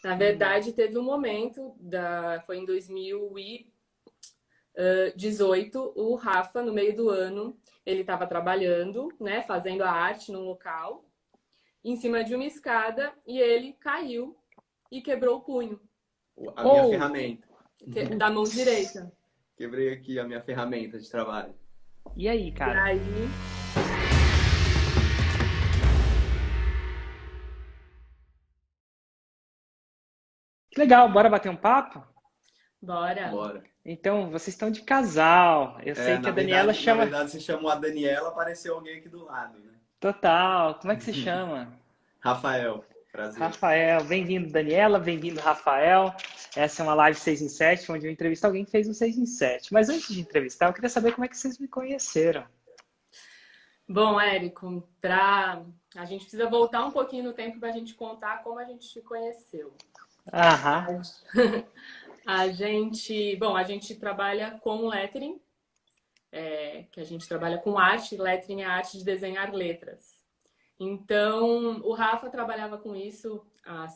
Na verdade, teve um momento, foi em 2018, o Rafa, no meio do ano, ele estava trabalhando, né, fazendo a arte num local, em cima de uma escada, e ele caiu e quebrou o punho A minha Ou, ferramenta. da mão direita. Quebrei aqui a minha ferramenta de trabalho. e aí, E cara? aí, Que legal, bora bater um papo? bora. Bora. Então, vocês estão de casal. Eu sei É, que a Daniela na chama. verdade, você chamou a Daniela, apareceu alguém aqui do lado, né? Total. Como é que se chama? Rafael, prazer. Rafael. Bem-vindo, Daniela. Bem-vindo, Rafael. Essa é uma live 6 em 7, onde eu entrevisto alguém que fez um 6 em 7. Mas antes de entrevistar, eu queria saber como é que vocês me conheceram. Bom, Érico, a gente precisa voltar um pouquinho no tempo para a gente contar como a gente se conheceu. Aham. A gente trabalha com lettering, que a gente trabalha com arte. Lettering é a arte de desenhar letras. Então, o Rafa trabalhava com isso há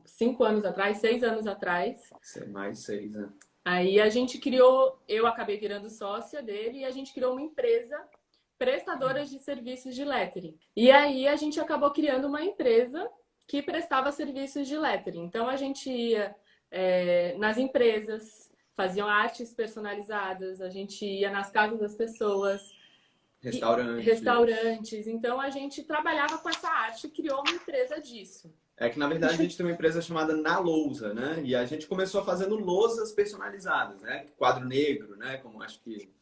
5 anos atrás, 6 anos atrás. Você é mais 6, né? Aí eu acabei virando sócia dele e a gente criou uma empresa prestadora de serviços de lettering. E aí a gente acabou criando uma empresa que prestava serviços de lettering. Então a gente ia nas empresas, faziam artes personalizadas, a gente ia nas casas das pessoas, Restaurantes. restaurantes. Então a gente trabalhava com essa arte e criou uma empresa disso. É que, na verdade, a gente tem uma empresa chamada Na Lousa, né? E a gente começou fazendo lousas personalizadas, né? Quadro negro, né? Como acho que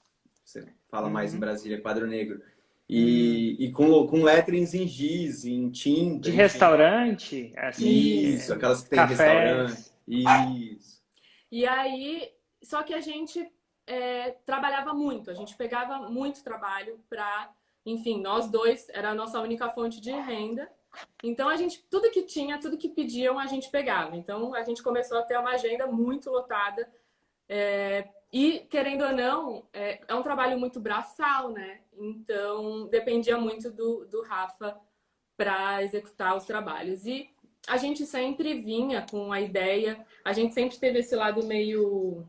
você fala mais em Brasília, quadro negro. E com letterings em giz, em tinta, De enfim. restaurante, assim, Isso, aquelas que tem restaurante. cafés. Isso. E aí, só que a gente trabalhava muito, a gente pegava muito trabalho para, enfim, nós dois, era a nossa única fonte de renda. Então a gente, tudo que tinha, tudo que pediam, a gente pegava. Então a gente começou a ter uma agenda muito lotada. E, querendo ou não, é um trabalho muito braçal, né? Então dependia muito do Rafa para executar os trabalhos. E a gente sempre vinha com a ideia, a gente sempre teve esse lado meio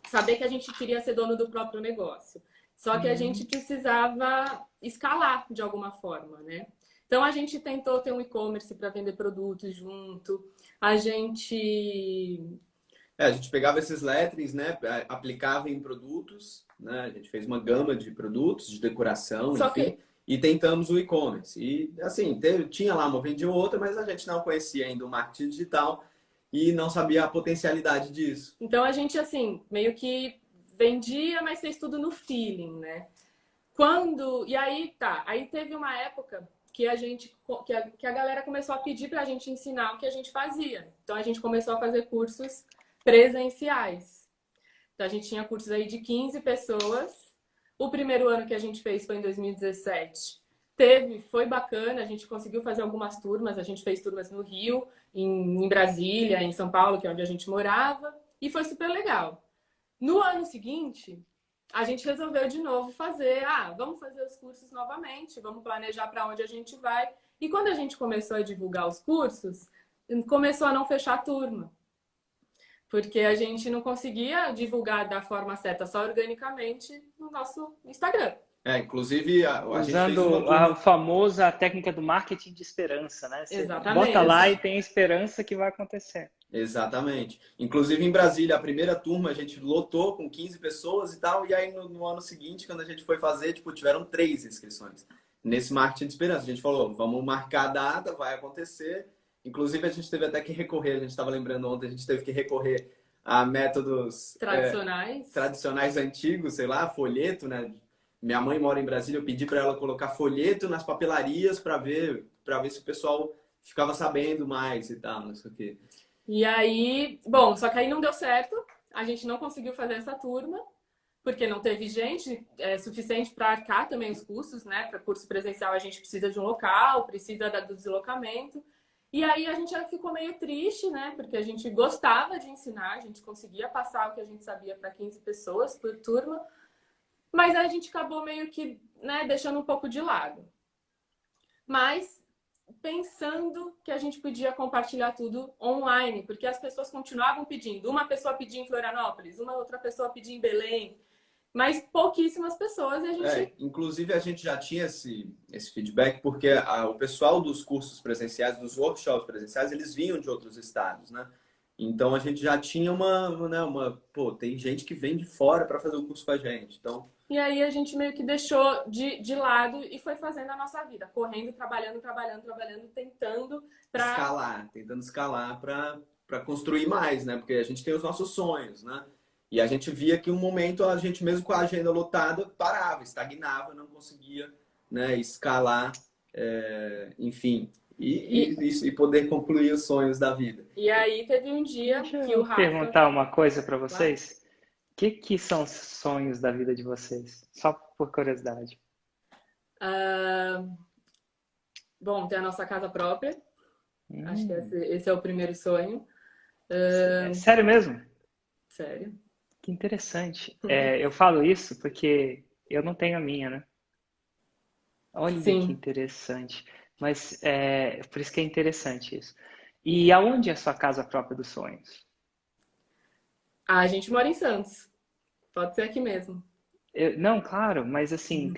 saber que a gente queria ser dono do próprio negócio. Só que a gente precisava escalar de alguma forma, né? Então a gente tentou ter um e-commerce para vender produtos junto. A gente A gente pegava esses letterings, né? Aplicava em produtos, né? A gente fez uma gama de produtos, de decoração, só enfim. que E tentamos o e-commerce. E, assim, tinha lá uma vendia ou outra, mas a gente não conhecia ainda o marketing digital e não sabia a potencialidade disso. então a gente assim, meio que vendia, mas fez tudo no feeling, né? E aí tá, aí teve uma época que a galera começou a pedir pra gente ensinar o que a gente fazia. Então a gente começou a fazer cursos presenciais. Então a gente tinha cursos aí de 15 pessoas. O primeiro ano que a gente fez foi em 2017. Foi bacana, a gente conseguiu fazer algumas turmas, a gente fez turmas no Rio, em Brasília, em São Paulo, que é onde a gente morava, e foi super legal. No ano seguinte, a gente resolveu de novo vamos fazer os cursos novamente, vamos planejar para onde a gente vai. E quando a gente começou a divulgar os cursos, começou a não fechar a turma. Porque a gente não conseguia divulgar da forma certa, só organicamente no nosso Instagram. Inclusive, a gente fez uma Usando a turma. famosa técnica do marketing de esperança, né? Você bota lá e Exatamente. tem a esperança que vai acontecer. Exatamente. Inclusive, em Brasília, a primeira turma a gente lotou com 15 pessoas e tal. E aí, no ano seguinte, quando a gente foi fazer, tipo, tiveram 3 inscrições. Nesse marketing de esperança. A gente falou, vamos marcar a data, vai acontecer. Inclusive, a gente teve até que recorrer, a gente estava lembrando ontem, a gente teve que recorrer a métodos Tradicionais. tradicionais antigos, sei lá, folheto, né? Minha mãe mora em Brasília, eu pedi para ela colocar folheto nas papelarias para ver se o pessoal ficava sabendo mais e tal, não sei o quê. E aí, bom, só que aí não deu certo. A gente não conseguiu fazer essa turma, porque não teve gente suficiente para arcar também os custos, né? Para curso presencial a gente precisa de um local, precisa do deslocamento. E aí a gente ficou meio triste, né? Porque a gente gostava de ensinar, a gente conseguia passar o que a gente sabia para 15 pessoas por turma, mas a gente acabou meio que, né, deixando um pouco de lado. Mas pensando que a gente podia compartilhar tudo online, porque as pessoas continuavam pedindo. Uma pessoa pedia em Florianópolis, uma outra pessoa pedia em Belém, mas pouquíssimas pessoas e a gente... Inclusive, a gente já tinha esse feedback, porque o pessoal dos cursos presenciais, dos workshops presenciais, eles vinham de outros estados, né? Então, a gente já tinha Pô, tem gente que vem de fora para fazer o curso com a gente, então... E aí a gente meio que deixou de lado e foi fazendo a nossa vida, correndo, trabalhando, tentando escalar para construir mais, né? Porque a gente tem os nossos sonhos, né? E a gente via que um momento a gente mesmo com a agenda lotada parava, estagnava, não conseguia, né, escalar, enfim, e poder concluir os sonhos da vida. E aí teve um dia Deixa que o eu Rafa... perguntar uma coisa para vocês. O que são os sonhos da vida de vocês? Só por curiosidade. Bom, ter a nossa casa própria. Acho que esse é o primeiro sonho. É sério mesmo? Sério. Que interessante. Eu falo isso porque eu não tenho a minha, né? Olha que Sim. interessante. Mas por isso que é interessante isso. E aonde é a sua casa própria dos sonhos? A gente mora em Santos. Pode ser aqui mesmo. Não, claro, mas assim,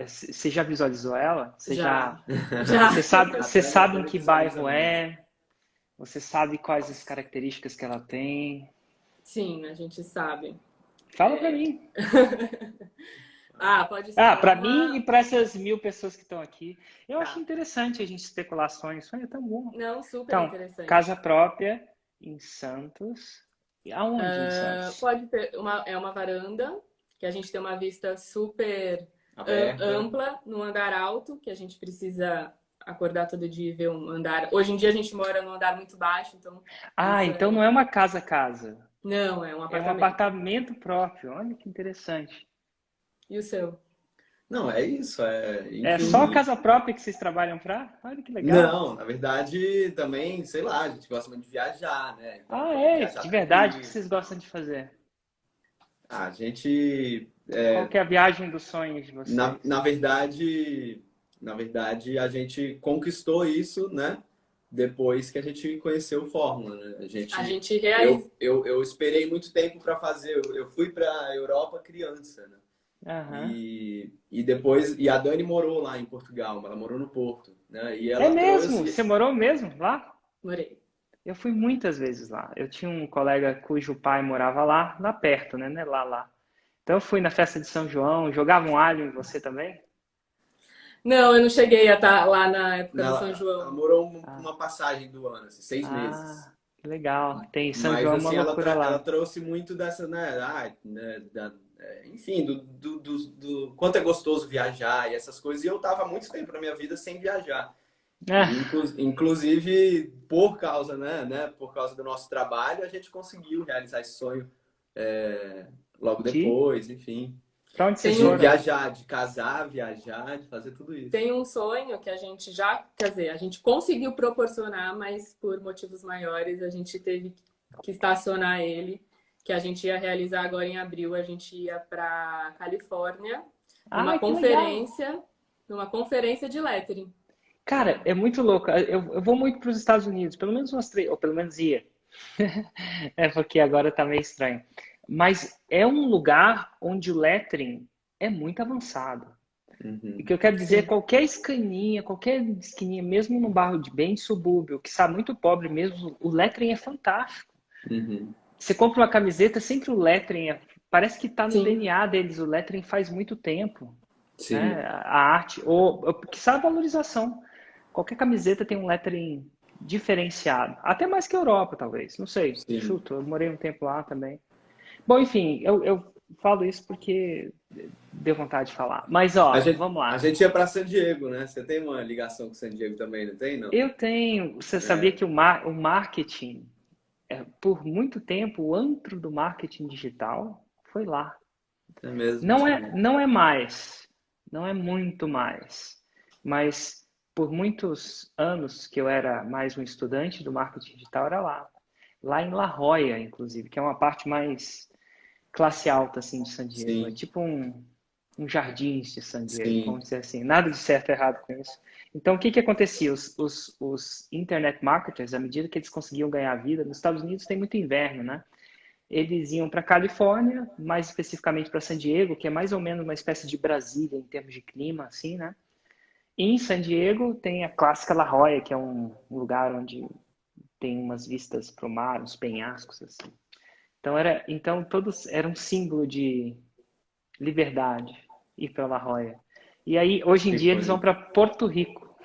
você já visualizou ela? Já. Você sabe em que bairro é? Você sabe quais as características que ela tem? Sim, a gente sabe. Fala pra mim. Pode ser. Para mim e para essas 1000 pessoas que estão aqui. Eu acho interessante a gente especular sonhos. Sonho é tão bom. Não, super Então, interessante. casa própria em Santos. E aonde em Santos? Pode ter uma varanda, que a gente tem uma vista super ampla no andar alto, que a gente precisa acordar todo dia e ver um andar. Hoje em dia a gente mora num andar muito baixo, então... Então não é uma casa-casa. Não, é um apartamento. É um apartamento próprio. Olha que interessante. E o seu? Não, é isso. Enfim. É só casa própria que vocês trabalham pra? Olha que legal. Não, na verdade, também, sei lá, a gente gosta muito de viajar, né? Então, de verdade, o que vocês gostam de fazer? A gente... Qual que é a viagem dos sonhos de vocês? Na verdade, a gente conquistou isso, né? Depois que a gente conheceu o Fórmula, né? A gente realiza. Eu esperei muito tempo para fazer. Eu fui para a Europa criança, né? E depois a Dani morou lá em Portugal, ela morou no Porto, né? E ela mesmo? Você morou mesmo lá? Morei. Eu fui muitas vezes lá. Eu tinha um colega cujo pai morava lá perto, né? Não é lá. Então eu fui na festa de São João, jogava um alho em você também? Não, eu não cheguei a estar lá na época do São João. Ela morou uma passagem do ano, assim, 6 meses. Que legal. Tem São João, assim, uma loucura lá. Ela trouxe muito dessa, né? Enfim, do quanto é gostoso viajar e essas coisas. E eu tava muito tempo na minha vida sem viajar. Inclusive, por causa, por causa do nosso trabalho, a gente conseguiu realizar esse sonho logo depois, enfim. Pra onde vocês De foram? viajar, de casar, viajar, de fazer tudo isso. Tem um sonho que a gente a gente conseguiu proporcionar, mas por motivos maiores a gente teve que estacionar ele, que a gente ia realizar agora em abril. A gente ia para Califórnia, numa conferência de lettering. Cara, é muito louco. Eu vou muito para os Estados Unidos, pelo menos umas 3, ou pelo menos ia. Porque agora tá meio estranho. Mas é um lugar onde o lettering é muito avançado. O que eu quero dizer, qualquer esquininha, mesmo no bairro de bem subúrbio, que está muito pobre mesmo, o lettering é fantástico. Você compra uma camiseta, sempre o lettering, parece que está no DNA deles, o lettering faz muito tempo. Né? A arte, ou que sabe a valorização. Qualquer camiseta tem um lettering diferenciado. Até mais que a Europa, talvez. Não sei, chuto. Eu morei um tempo lá também. Bom, enfim, eu falo isso porque deu vontade de falar. Mas, vamos lá. A gente ia para San Diego, né? Você tem uma ligação com San Diego também, não tem? Não? Eu tenho. Você sabia que o marketing, por muito tempo, o antro do marketing digital foi lá. É mesmo? Não é mais. Não é muito mais. Mas por muitos anos que eu era mais um estudante do marketing digital, era lá. Lá em La Jolla, inclusive, que é uma parte mais classe alta, assim, de San Diego. É tipo um um jardins de San Diego, Sim. vamos dizer assim. Nada de certo e errado com isso. Então, o que acontecia? Os internet marketers, à medida que eles conseguiam ganhar vida, nos Estados Unidos tem muito inverno, né? Eles iam para Califórnia, mais especificamente para San Diego, que é mais ou menos uma espécie de Brasília em termos de clima, assim, né? E em San Diego tem a clássica La Jolla, que é um lugar onde tem umas vistas para o mar, uns penhascos, assim. Então todos eram um símbolo de liberdade ir para La Jolla. E aí, hoje em Que dia, eles vão coisa. para Porto Rico.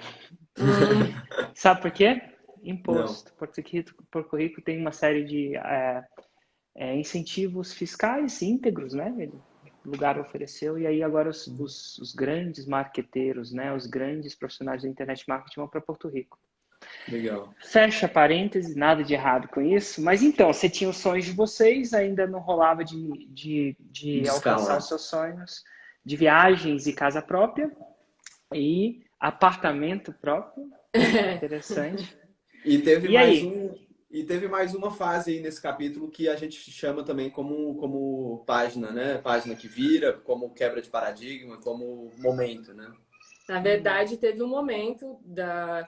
Hum, Sabe por quê? Não. Imposto. Porto Rico tem uma série de incentivos fiscais íntegros, né? O lugar ofereceu, e aí agora os grandes marqueteiros, né? Os grandes profissionais da internet marketing vão para Porto Rico. Legal. Fecha parênteses, nada de errado com isso. Mas então, você tinha os sonhos de vocês, ainda não rolava de De alcançar escalar. os seus sonhos de viagens e casa própria e apartamento próprio. Interessante. E teve E mais aí? um, e teve mais uma fase aí nesse capítulo que a gente chama também como página, né? Página que vira, como quebra de paradigma, como momento, né? Na verdade, teve um momento,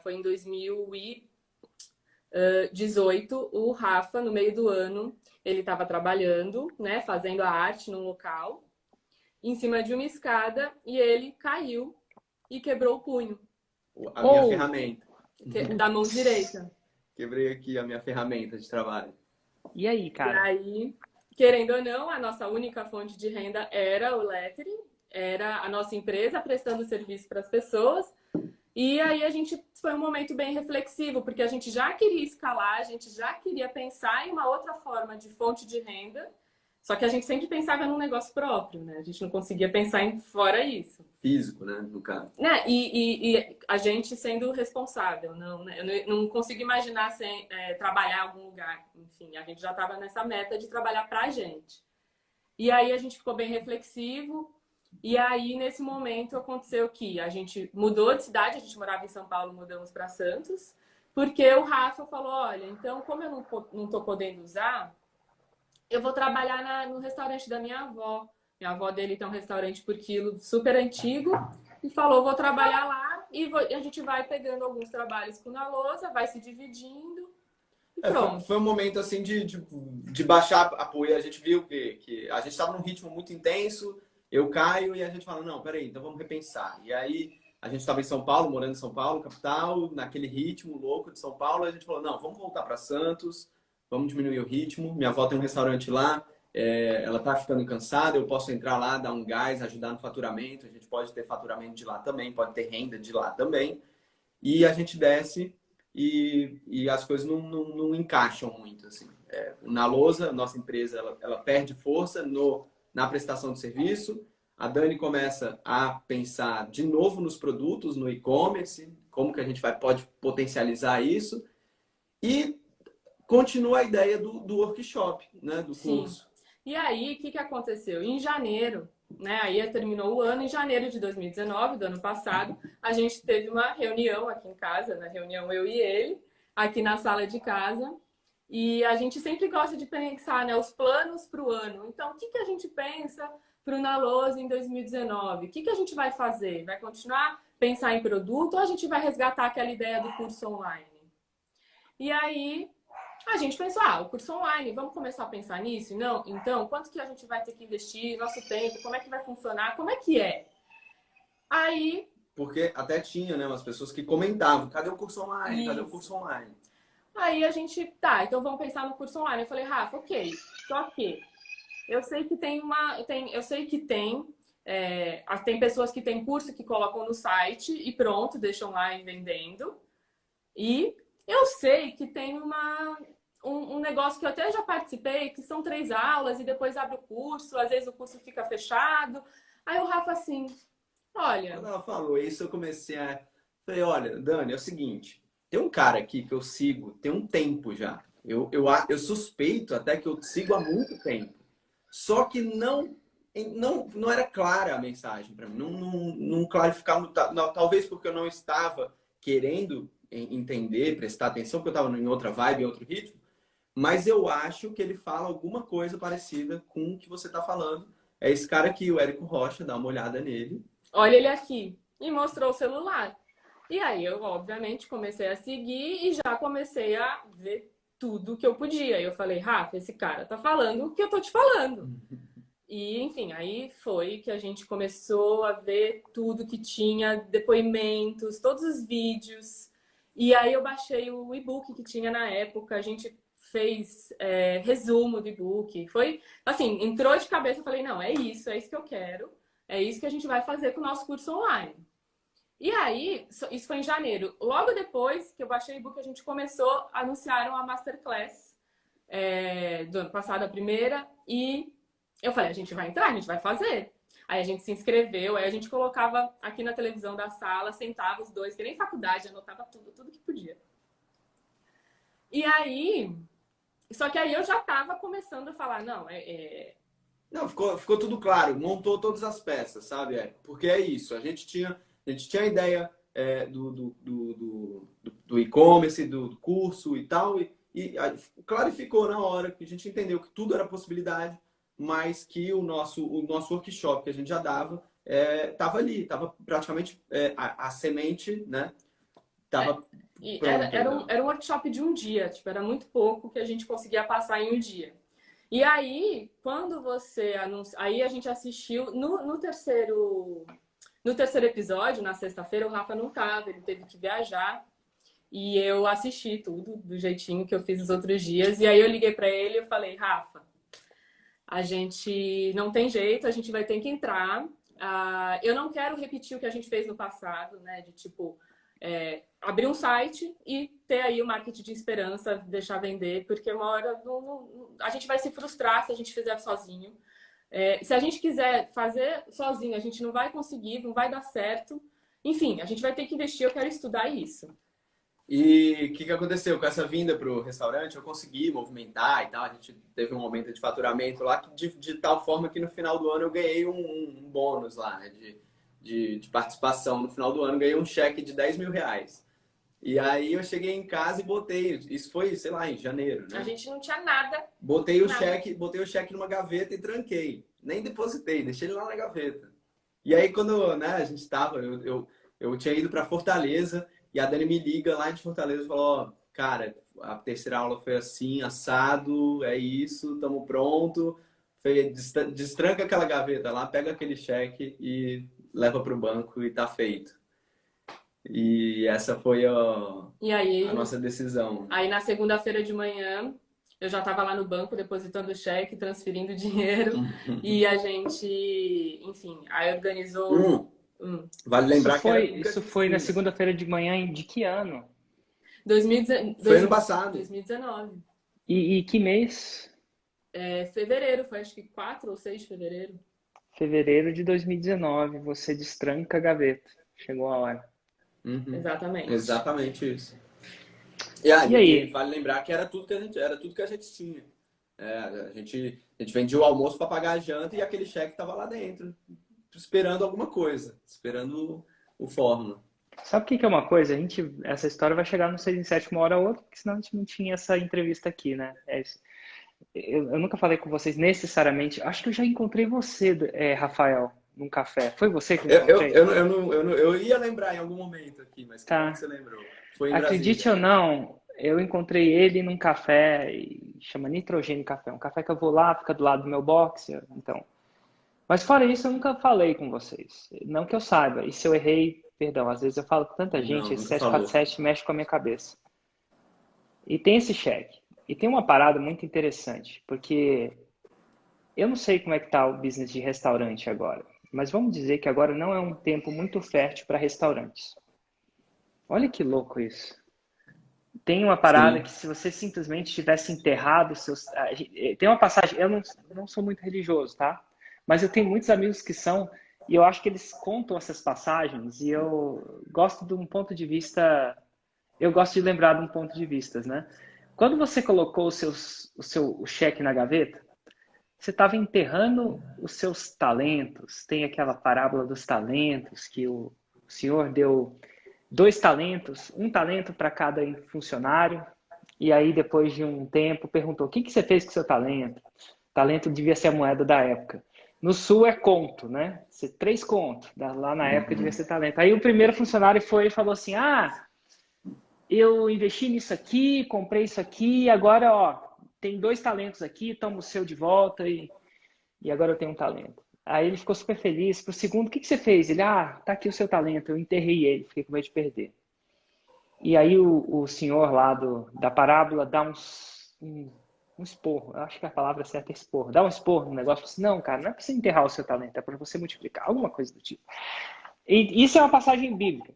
foi em 2018, o Rafa, no meio do ano, ele estava trabalhando, né, fazendo a arte num local, em cima de uma escada, e ele caiu e quebrou o punho A minha ferramenta. da mão direita. Quebrei aqui a minha ferramenta de trabalho. E aí, E cara? aí, querendo ou não, a nossa única fonte de renda era o lettering, era a nossa empresa prestando serviço para as pessoas. E aí foi um momento bem reflexivo, porque a gente já queria escalar, a gente já queria pensar em uma outra forma de fonte de renda, só que a gente sempre pensava num negócio próprio, né? A gente não conseguia pensar em fora isso. Físico, né? No caso. Né? E a gente sendo responsável, não, né? Eu não consigo imaginar sem trabalhar em algum lugar. Enfim, a gente já estava nessa meta de trabalhar para a gente. E aí a gente ficou bem reflexivo. E aí, nesse momento, aconteceu que a gente mudou de cidade, a gente morava em São Paulo, mudamos para Santos, porque o Rafa falou, olha, então, como eu não estou podendo usar, eu vou trabalhar no restaurante da minha avó. Minha avó dele tem um restaurante por quilo super antigo, e falou, vou trabalhar lá, e a gente vai pegando alguns trabalhos com a lousa, vai se dividindo, e pronto. Foi um momento assim de baixar apoio. A gente viu que a gente estava num ritmo muito intenso, eu caio e a gente fala, não, peraí, então vamos repensar. E aí a gente estava em São Paulo, morando em São Paulo, capital, naquele ritmo louco de São Paulo, a gente falou, não, vamos voltar para Santos, vamos diminuir o ritmo. Minha avó tem um restaurante lá, ela tá ficando cansada, eu posso entrar lá, dar um gás, ajudar no faturamento, a gente pode ter faturamento de lá também, pode ter renda de lá também. E a gente desce e as coisas não encaixam muito, assim. Na lousa, nossa empresa, ela perde força na prestação de serviço. A Dani começa a pensar de novo nos produtos, no e-commerce, como que a gente pode potencializar isso. E continua a ideia do workshop, né, do curso. Sim. E aí, o que aconteceu? Em janeiro, né, aí terminou o ano, em janeiro de 2019, do ano passado, a gente teve uma reunião aqui em casa, na reunião eu e ele, aqui na sala de casa, e a gente sempre gosta de pensar, né, os planos para o ano. Então, o que a gente pensa para o Naloso em 2019? O que a gente vai fazer? Vai continuar a pensar em produto ou a gente vai resgatar aquela ideia do curso online? E aí, a gente pensou, o curso online, vamos começar a pensar nisso? Não? Então, quanto que a gente vai ter que investir, nosso tempo, como é que vai funcionar, como é que é? Aí... Porque até tinha, né, umas pessoas que comentavam, cadê o curso online? Isso. Cadê o curso online? Aí a gente, então vamos pensar no curso online. Eu falei, Rafa, ok, só que eu sei que tem tem pessoas que têm curso que colocam no site e pronto, deixam lá e vendendo. E eu sei que tem um negócio que eu até já participei, que são 3 aulas e depois abre o curso, às vezes o curso fica fechado. Aí o Rafa assim, olha... Quando ela falou isso, eu comecei a... Falei, olha, Dani, é o seguinte, tem um cara aqui que eu sigo tem um tempo já. Eu suspeito até que eu sigo há muito tempo. Só que não era clara a mensagem para mim. Não clarificava, talvez porque eu não estava querendo entender, prestar atenção, porque eu estava em outra vibe, em outro ritmo. Mas eu acho que ele fala alguma coisa parecida com o que você está falando. é esse cara aqui, o Érico Rocha, dá uma olhada nele. Olha ele aqui. E mostrou o celular. E aí eu, obviamente, comecei a seguir e já comecei a ver tudo que eu podia. Eu falei, Rafa, esse cara tá falando o que eu tô te falando. E, enfim, aí foi que a gente começou a ver tudo que tinha, depoimentos, todos os vídeos. E aí eu baixei o e-book que tinha na época, a gente fez resumo do e-book. Foi, assim, entrou de cabeça, eu falei, não, é isso que eu quero. É isso que a gente vai fazer com o nosso curso online. E aí, isso foi em janeiro. Logo depois que eu baixei o e-book, a gente começou, anunciaram a Masterclass do ano passado, a primeira, e eu falei, a gente vai entrar, a gente vai fazer. Aí a gente se inscreveu, aí a gente colocava aqui na televisão da sala, sentava os dois, que nem faculdade, anotava tudo que podia. E aí, só que aí eu já estava começando a falar, não, Não, ficou tudo claro, montou todas as peças, sabe? Porque é isso, a gente tinha a ideia do e-commerce, do curso e tal, e clarificou na hora que a gente entendeu que tudo era possibilidade, mas que o nosso workshop que a gente já dava estava ali, estava praticamente a semente, né? Tava era um workshop de um dia, tipo, era muito pouco que a gente conseguia passar em um dia. E aí, quando você anuncia, aí a gente assistiu no terceiro episódio, na sexta-feira, o Rafa não tava, ele teve que viajar. E eu assisti tudo do jeitinho que eu fiz os outros dias. E aí eu liguei para ele e falei, Rafa, a gente não tem jeito, a gente vai ter que entrar. Eu não quero repetir o que a gente fez no passado, né? De tipo, abrir um site e ter aí o marketing de esperança, deixar vender, porque uma hora a gente vai se frustrar se a gente fizer sozinho. Se a gente quiser fazer sozinho, a gente não vai conseguir, não vai dar certo. Enfim, a gente vai ter que investir, eu quero estudar isso. E o que aconteceu com essa vinda para o restaurante? Eu consegui movimentar e tal. A gente teve um aumento de faturamento lá, de tal forma que no final do ano eu ganhei um bônus lá, né, de participação. No final do ano ganhei um cheque de R$10.000. E aí eu cheguei em casa e botei. Isso foi, sei lá, em janeiro, né? A gente não tinha nada. Botei o cheque numa gaveta e tranquei. Nem depositei, deixei ele lá na gaveta. E aí quando, né, a gente estava, eu tinha ido para Fortaleza. E a Dani me liga lá de Fortaleza e falou, ó, cara, a terceira aula foi assim, assado, é isso, estamos pronto. Destranca aquela gaveta lá, pega aquele cheque e leva para o banco e tá feito. E essa foi a nossa decisão. Aí na segunda-feira de manhã, eu já estava lá no banco depositando o cheque, transferindo dinheiro. E a gente, enfim, aí organizou... Vale lembrar isso foi na segunda-feira de manhã de que ano? 2019. Foi ano passado. 2019. E que mês? Fevereiro, foi acho que 4 ou 6 de fevereiro. Fevereiro de 2019, você destranca a gaveta. Chegou a hora. Exatamente. Exatamente isso. E aí? Vale lembrar que era tudo que a gente tinha. A gente vendia o almoço para pagar a janta e aquele cheque estava lá dentro, esperando alguma coisa, esperando o fórmula. Sabe o que é uma coisa? Essa história vai chegar no 6 em 7 uma hora ou outra, porque senão a gente não tinha essa entrevista aqui, né? Eu nunca falei com vocês necessariamente. Acho que eu já encontrei você, Rafael, num café. Foi você que eu encontrei? Eu ia lembrar em algum momento aqui, mas como que você lembrou? Foi em Acredite Brasília. ou não, eu encontrei ele num café, chama Nitrogênio Café. Um café que eu vou lá, fica do lado do meu box, então... Mas fora isso, eu nunca falei com vocês. Não que eu saiba. E se eu errei, perdão, às vezes eu falo com tanta gente, esse 747 mexe com a minha cabeça. E tem esse cheque. E tem uma parada muito interessante, porque eu não sei como é que tá o business de restaurante agora, mas vamos dizer que agora não é um tempo muito fértil para restaurantes. Olha que louco isso. Tem uma parada que se você simplesmente tivesse enterrado seus... Tem uma passagem, eu não sou muito religioso, tá? Mas eu tenho muitos amigos que são, e eu acho que eles contam essas passagens, e eu gosto de um ponto de vista, eu gosto de lembrar de um ponto de vista, né? Quando você colocou o cheque na gaveta, você estava enterrando os seus talentos. Tem aquela parábola dos talentos, que o senhor deu 2 talentos, 1 talento para cada funcionário, e aí depois de um tempo perguntou, o que você fez com o seu talento? Talento devia ser a moeda da época. No Sul é conto, né? 3 contos. Lá na época devia Uhum. ser talento. Aí o primeiro funcionário foi e falou assim: ah, eu investi nisso aqui, comprei isso aqui, agora, ó, tem 2 talentos aqui, toma o seu de volta e agora eu tenho um talento. Aí ele ficou super feliz. Pro segundo, o que você fez? Ele, tá aqui o seu talento. Eu enterrei ele, fiquei com medo de perder. E aí o senhor lá da parábola dá um esporro. Eu acho que a palavra certa é esporro. Dá um esporro no negócio. Assim, não, cara, não é para você enterrar o seu talento, é para você multiplicar. Alguma coisa do tipo. E isso é uma passagem bíblica.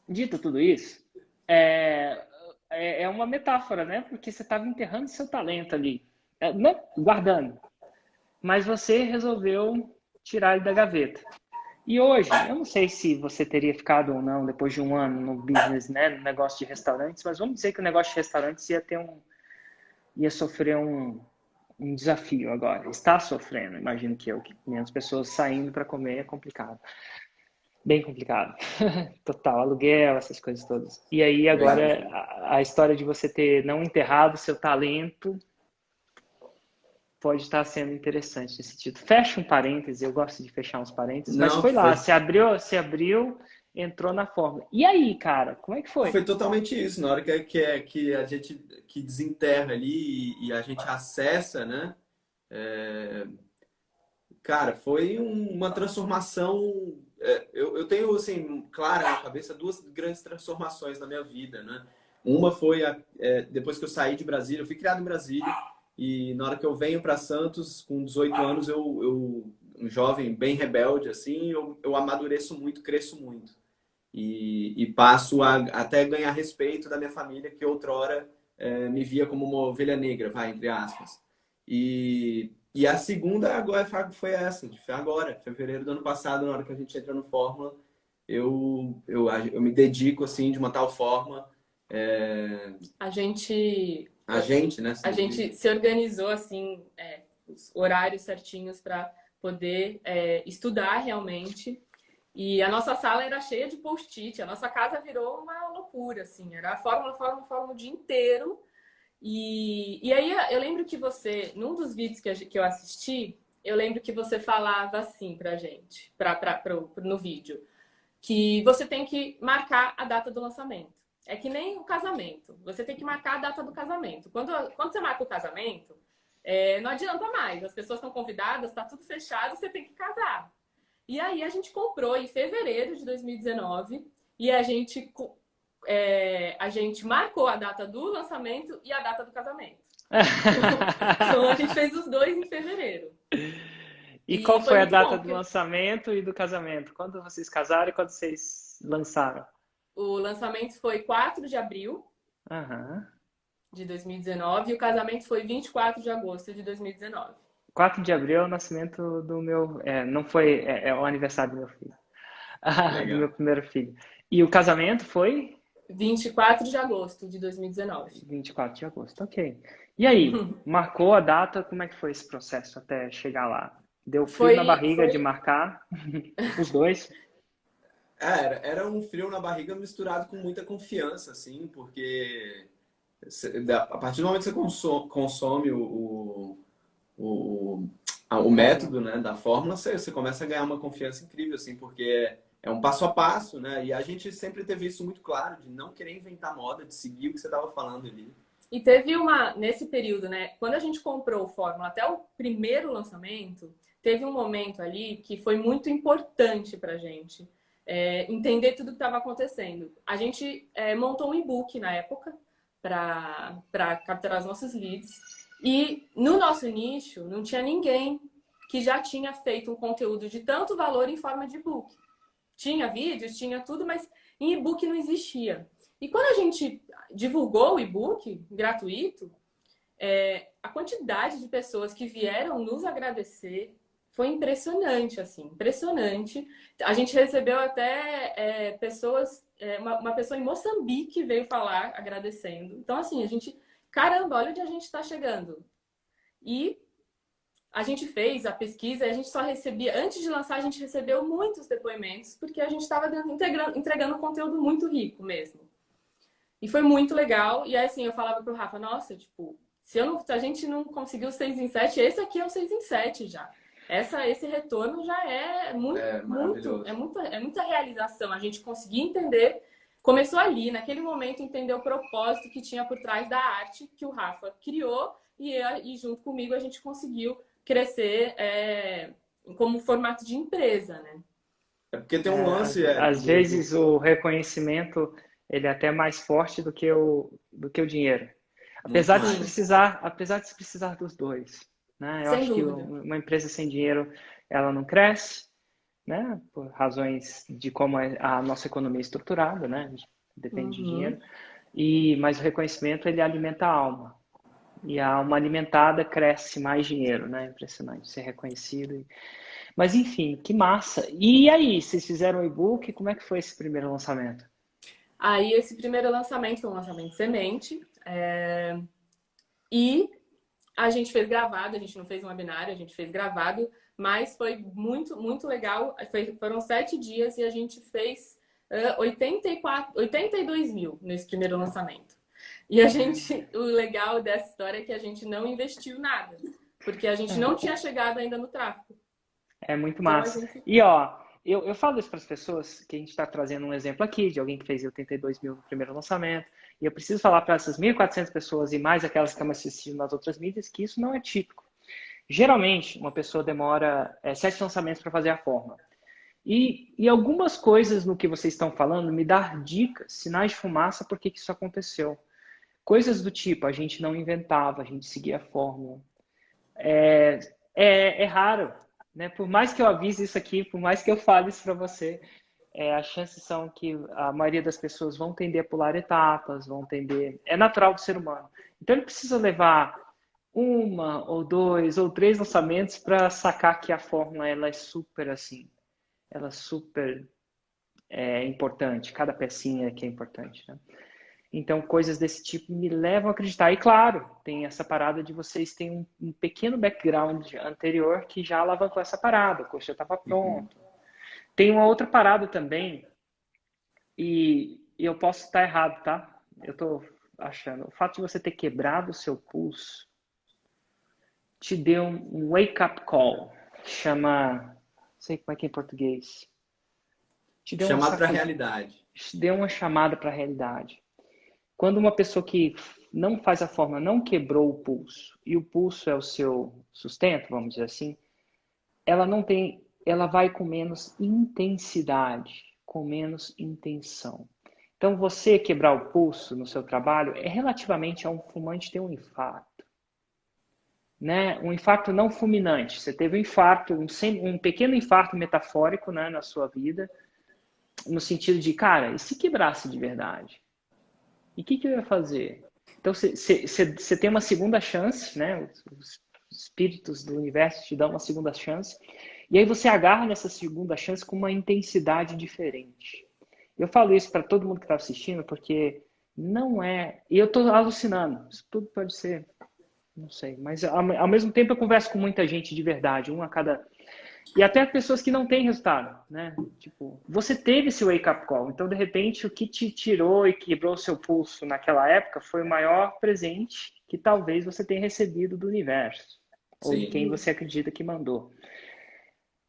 Dito tudo isso, é uma metáfora, né? Porque você estava enterrando seu talento ali. Não guardando. Mas você resolveu tirar ele da gaveta. E hoje, eu não sei se você teria ficado ou não depois de um ano no business, né, no negócio de restaurantes, mas vamos dizer que o negócio de restaurantes ia sofrer um desafio agora. Está sofrendo, imagino que 500 pessoas saindo para comer é complicado. Bem complicado. Total, aluguel, essas coisas todas. E aí Eu agora imagino. a história de você ter não enterrado seu talento pode estar sendo interessante nesse sentido. Fecha um parêntese, eu gosto de fechar uns parênteses, mas Não, foi lá, se abriu, entrou na fórmula. E aí, cara, como é que foi? foi totalmente isso. Na hora que a gente que desenterra ali e a gente acessa, né? É, cara, foi uma transformação. Eu tenho, assim, clara na cabeça 2 grandes transformações na minha vida, né? Uma foi depois que eu saí de Brasília, eu fui criado em Brasília, e na hora que eu venho para Santos, com 18 anos, um jovem bem rebelde, assim, eu amadureço muito, cresço muito. E passo a até ganhar respeito da minha família, que outrora me via como uma ovelha negra, vai, entre aspas. E a segunda agora foi essa, foi agora, fevereiro do ano passado, na hora que a gente entra no Fórmula, eu me dedico assim de uma tal forma. A gente, A gente, né? a Se gente dedica. se organizou assim, os horários certinhos para poder estudar realmente. E a nossa sala era cheia de post-it, a nossa casa virou uma loucura, assim, era fórmula, fórmula, fórmula o dia inteiro. E aí eu lembro que você, num dos vídeos que eu assisti, eu lembro que você falava assim pra gente, no vídeo, que você tem que marcar a data do lançamento. É que nem o casamento, você tem que marcar a data do casamento. Quando você marca o casamento, não adianta mais, as pessoas estão convidadas, está tudo fechado, você tem que casar. E aí a gente comprou em fevereiro de 2019 e a gente marcou a data do lançamento e a data do casamento. Então a gente fez os dois em fevereiro. E E qual foi foi a muito data bom, do porque lançamento e do casamento? Quando vocês casaram e quando vocês lançaram? o lançamento foi 4 de abril Aham. de 2019 e o casamento foi 24 de agosto de 2019. 4 de abril é o nascimento do meu. Não foi. É o aniversário do meu filho. Do meu Legal. primeiro filho. E o casamento foi 24 de agosto de 2019. 24 de agosto. Ok. E aí? Marcou a data? Como é que foi esse processo até chegar lá? Deu frio na Foi, barriga de foi, marcar? Os dois? Era um frio na barriga misturado com muita confiança, assim, porque a partir do momento que você consome o Fórmula. método, né, da fórmula, você começa a ganhar uma confiança incrível, assim, porque é um passo a passo, né? E a gente sempre teve isso muito claro, de não querer inventar moda, de seguir o que você estava falando ali. E teve nesse período, né? Quando a gente comprou o Fórmula até o primeiro lançamento, teve um momento ali que foi muito importante pra gente entender tudo que estava acontecendo. A gente montou um e-book na época para capturar os nossos leads. E no nosso nicho não tinha ninguém que já tinha feito um conteúdo de tanto valor em forma de e-book. Tinha vídeos, tinha tudo, mas em e-book não existia. E quando a gente divulgou o e-book gratuito, a quantidade de pessoas que vieram nos agradecer foi impressionante, assim, impressionante. A gente recebeu até pessoas, uma pessoa em Moçambique veio falar agradecendo. Então, assim, caramba, olha onde a gente está chegando. E a gente fez a pesquisa e a gente só recebia, antes de lançar, a gente recebeu muitos depoimentos, porque a gente estava entregando um conteúdo muito rico mesmo. E foi muito legal. E aí, assim, eu falava pro Rafa, nossa, tipo, se a gente não conseguiu 6 em 7, esse aqui é o 6 em 7 já. esse retorno já é maravilhoso. é muita realização. A gente conseguir entender, começou ali, naquele momento, entender o propósito que tinha por trás da arte que o Rafa criou e junto comigo a gente conseguiu crescer como formato de empresa, né? É porque tem um lance... Às vezes o reconhecimento ele é até mais forte do que o dinheiro. Apesar de se precisar dos dois, né? Eu Sem acho dúvida. que uma empresa sem dinheiro, ela não cresce, né? Por razões de como a nossa economia é estruturada, né? A gente depende de dinheiro. Mas o reconhecimento, ele alimenta a alma. E a alma alimentada cresce mais dinheiro, né? Impressionante ser reconhecido. Mas enfim, que massa. E aí, vocês fizeram o e-book? Como é que foi esse primeiro lançamento? Aí esse primeiro lançamento foi um lançamento semente. E a gente fez gravado, a gente não fez um webinário, a gente fez gravado, mas foi muito, muito legal. Foram 7 dias e a gente fez 82 mil nesse primeiro lançamento. E o legal dessa história é que a gente não investiu nada, porque a gente não tinha chegado ainda no tráfego. É muito massa. E ó, eu falo isso para as pessoas, que a gente está trazendo um exemplo aqui de alguém que fez 82 mil no primeiro lançamento, e eu preciso falar para essas 1.400 pessoas e mais aquelas que estão assistindo nas outras mídias que isso não é típico. Geralmente, uma pessoa demora 7 lançamentos para fazer a forma. E algumas coisas no que vocês estão falando me dão dicas, sinais de fumaça, por que isso aconteceu. Coisas do tipo, a gente não inventava, a gente seguia a fórmula. É raro, né? Por mais que eu avise isso aqui, por mais que eu fale isso para você, as chances são que a maioria das pessoas vão tender a pular etapas, vão tender... É natural do ser humano. Então, ele precisa levar 1, ou 2, ou 3 lançamentos para sacar que a fórmula ela é super assim. Ela é super importante. Cada pecinha que é importante, né? Então, coisas desse tipo me levam a acreditar. E, claro, tem essa parada de vocês terem um pequeno background anterior que já alavancou essa parada. O curso já estava pronto. Tem uma outra parada também, e eu posso estar errado, tá? Eu estou achando. O fato de você ter quebrado o seu pulso te deu um wake-up call. Chama... Não sei como é que é em português. Te deu chamada para a realidade. Te deu uma chamada para a realidade. Quando uma pessoa que não faz a forma não quebrou o pulso, e o pulso é o seu sustento, vamos dizer assim, ela vai com menos intensidade, com menos intenção. Então, você quebrar o pulso no seu trabalho é relativamente a um fumante ter um infarto. Né? Um infarto não fulminante. Você teve um infarto, um pequeno infarto metafórico, né, na sua vida, no sentido de, cara, e se quebrasse de verdade? E o que eu ia fazer? Então, você tem uma segunda chance, né? Os espíritos do universo te dão uma segunda chance. E aí você agarra nessa segunda chance com uma intensidade diferente. Eu falo isso para todo mundo que está assistindo, porque não é... E eu estou alucinando. Isso tudo pode ser... Não sei. Mas, ao mesmo tempo, eu converso com muita gente de verdade. Um a cada... E até pessoas que não têm resultado, né? Tipo, você teve esse wake-up call. Então, de repente, o que te tirou e quebrou o seu pulso naquela época foi o maior presente que talvez você tenha recebido do universo. Sim. Ou de quem você acredita que mandou.